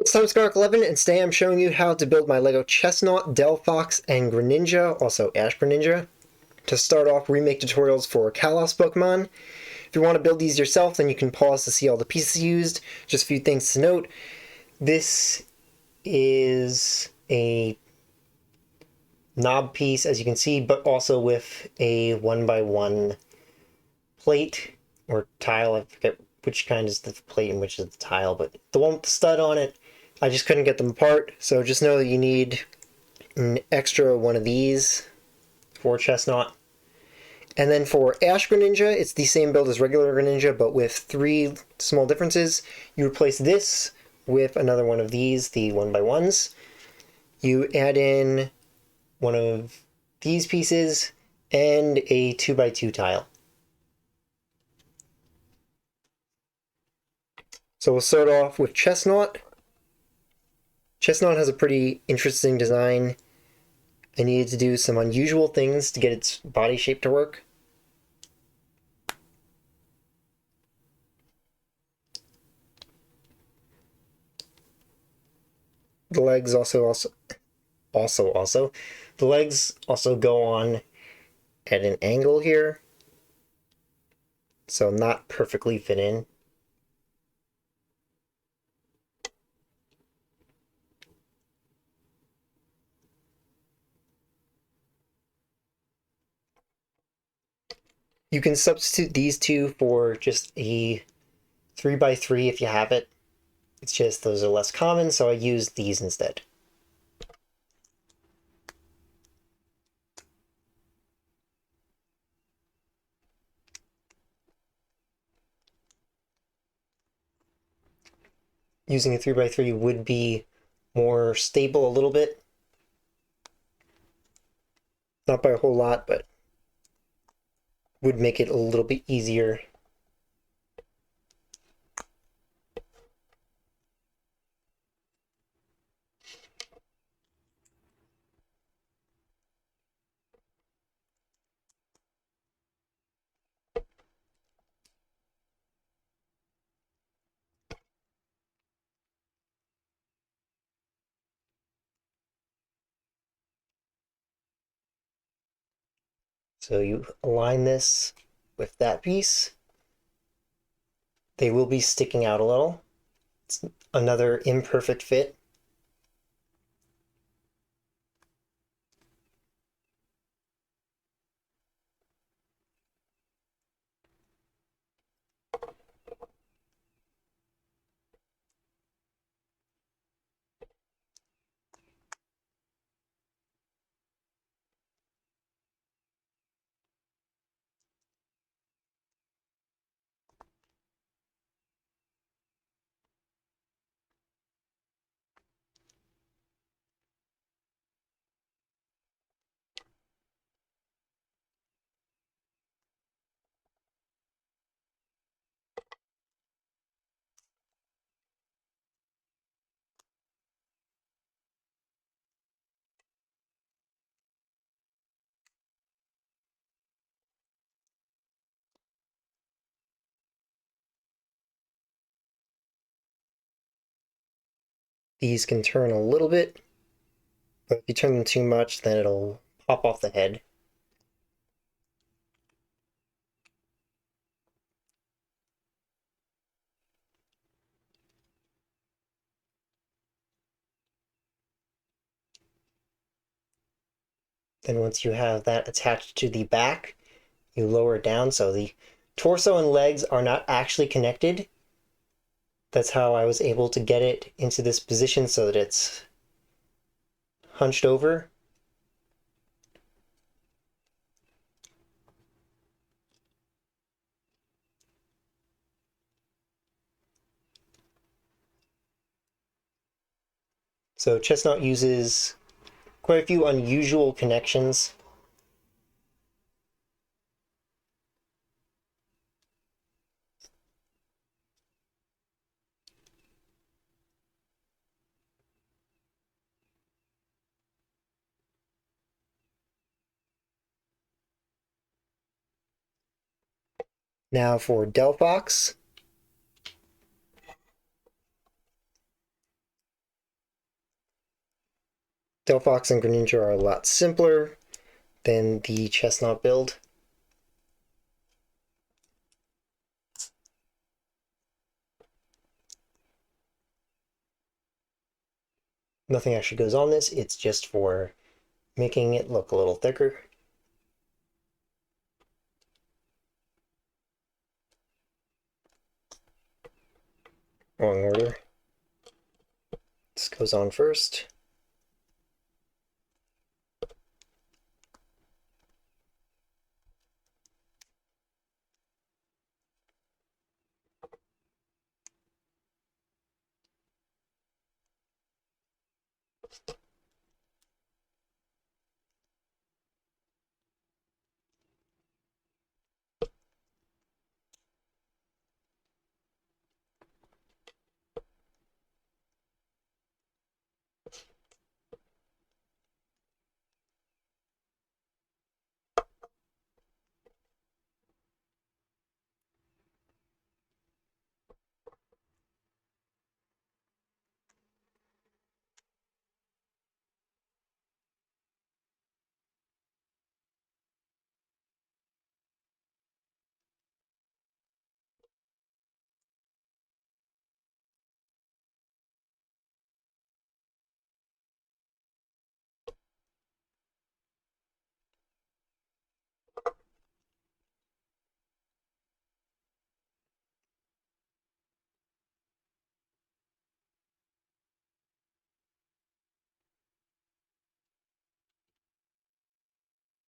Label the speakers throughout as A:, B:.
A: It's time Scark 11, and today I'm showing you how to build my LEGO Chesnaught, Delphox, and Greninja, also Ash Greninja. To start off, remake tutorials for Kalos Pokemon. If you want to build these yourself, then you can pause to see all the pieces used. Just a few things to note. This is a knob piece, as you can see, but also with a 1x1 plate or tile. I forget which kind is the plate and which is the tile, but the one with the stud on it, I just couldn't get them apart, so just know that you need an extra one of these for Chesnaught. And then for Ash Greninja, it's the same build as regular Greninja, but with 3 small differences. You replace this with another one of these, the 1x1s. You add in one of these pieces and a 2x2 tile. So we'll start off with Chesnaught. Chesnaught has a pretty interesting design. I needed to do some unusual things to get its body shape to work. The legs the legs also go on at an angle here, so not perfectly fit in. You can substitute these two for just a 3x3 if you have it. It's just those are less common, so I used these instead. Using a 3x3 would be more stable a little bit. Not by a whole lot, but would make it a little bit easier. So you align this with that piece. They will be sticking out a little. It's another imperfect fit. These can turn a little bit, but if you turn them too much, then it'll pop off the head. Then once you have that attached to the back, you lower it down so the torso and legs are not actually connected. That's how I was able to get it into this position so that it's hunched over. So Chesnaught uses quite a few unusual connections. Now for Delphox. Delphox and Greninja are a lot simpler than the Chesnaught build. Nothing actually goes on this, it's just for making it look a little thicker. Wrong order. This goes on first.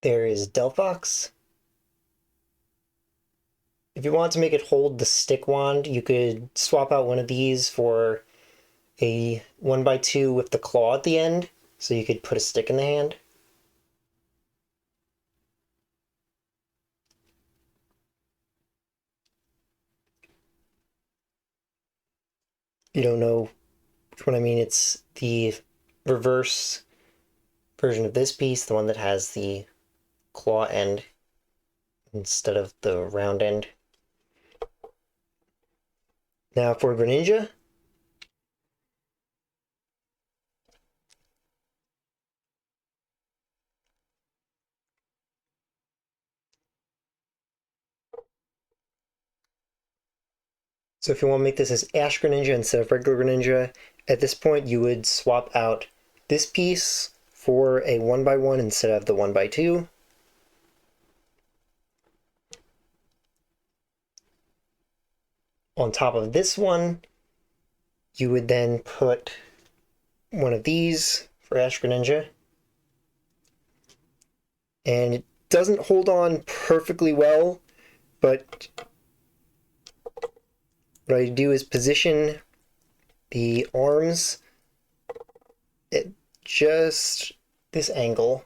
A: There is Delphox. If you want to make it hold the stick wand, you could swap out one of these for a 1x2 with the claw at the end, so you could put a stick in the hand. You don't know which one I mean, it's the reverse version of this piece, the one that has the claw end instead of the round end. Now for Greninja. So if you want to make this as Ash Greninja instead of regular Greninja, at this point you would swap out this piece for a 1x1 instead of the 1x2. On top of this one, you would then put one of these for Ash Greninja. And it doesn't hold on perfectly well, but what I do is position the arms at just this angle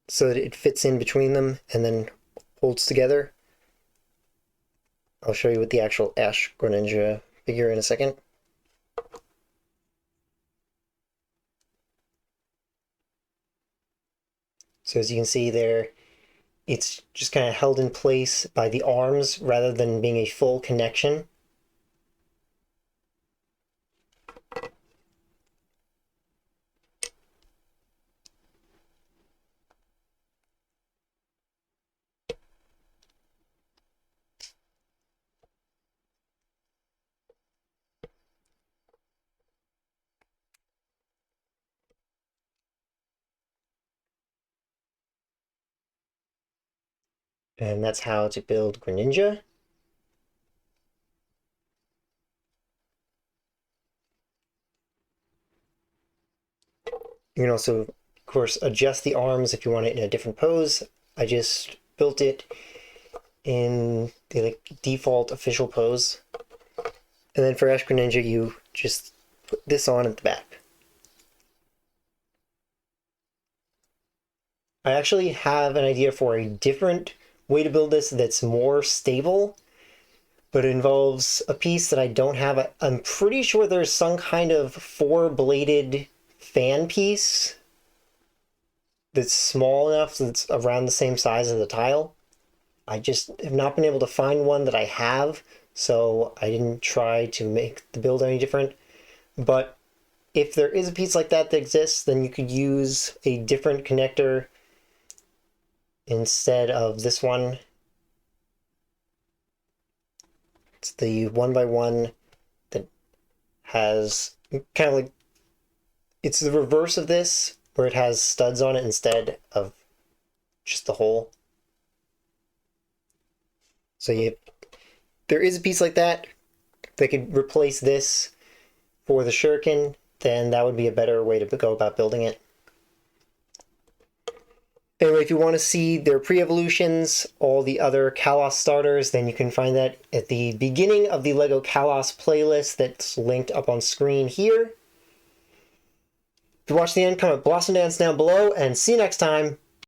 A: so that it fits in between them and then holds together. I'll show you with the actual Ash Greninja figure in a second. So as you can see there, it's just kind of held in place by the arms rather than being a full connection. And that's how to build Greninja. You can also, of course, adjust the arms if you want it in a different pose. I just built it in the default official pose. And then for Ash Greninja, you just put this on at the back. I actually have an idea for a different way to build this that's more stable, but it involves a piece that I don't have. I'm pretty sure there's some kind of four-bladed fan piece that's small enough that's around the same size as the tile. I just have not been able to find one that I have, so I didn't try to make the build any different. But if there is a piece like that that exists, then you could use a different connector instead of this one. It's the 1x1 that has kind of like, it's the reverse of this, where it has studs on it instead of just the hole. So there is a piece like that that could replace this for the shuriken, then that would be a better way to go about building it. Anyway, if you want to see their pre-evolutions, all the other Kalos starters, then you can find that at the beginning of the LEGO Kalos playlist that's linked up on screen here. If you watch the end, comment Blossom Dance down below, and see you next time.